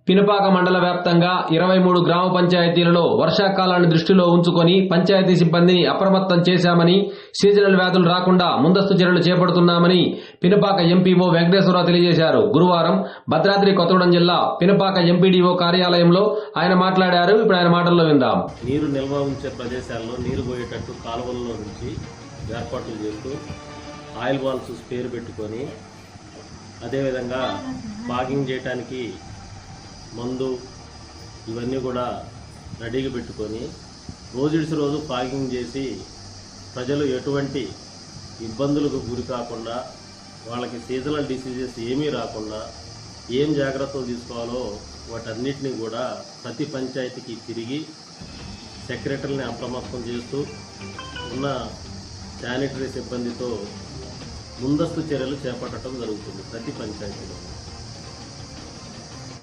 పినపాక మండల వ్యాప్తంగా 23 గ్రామ పంచాయతీలలో వర్షాకాలాన్ని దృష్టిలో ఉంచుకొని పంచాయతీ సిబ్బందిని అప్రమత్తం చేశామని, సీజనల్ వ్యాధులు రాకుండా ముందస్తు చర్యలు చేపడుతున్నామని పినపాక ఎంపీఓ వెంకటేశ్వరరావు తెలియజేశారు. గురువారం భద్రాద్రి కొత్తగూడెం జిల్లా పినపాక ఎంపీడీఓ కార్యాలయంలో ఆయన మాట్లాడారు. ఇప్పుడు ఆయన మాటల్లో విందాం. నీరు నిల్వ ఉంచే ప్రదేశాల్లో నీరు పోయేటట్టు కాలువల్లో నుంచి ఏర్పాట్లు చేస్తూ ఆయిల్ బాల్స్ స్పేర్ పెట్టుకొని, అదేవిధంగా ఫాగింగ్ చేయడానికి మందు ఇవన్నీ కూడా రెడీగా పెట్టుకొని రోజుడిసి రోజు ఫాగింగ్ చేసి ప్రజలు ఎటువంటి ఇబ్బందులకు గురి కాకుండా, వాళ్ళకి సీజనల్ డిసీజెస్ ఏమీ రాకుండా ఏం జాగ్రత్తలు తీసుకోవాలో వాటన్నిటినీ కూడా ప్రతి పంచాయతీకి తిరిగి సెక్రటరీని అప్రమత్తం చేస్తూ ఉన్న శానిటరీ సిబ్బందితో ముందస్తు చర్యలు చేపట్టడం జరుగుతుంది ప్రతి పంచాయతీలో.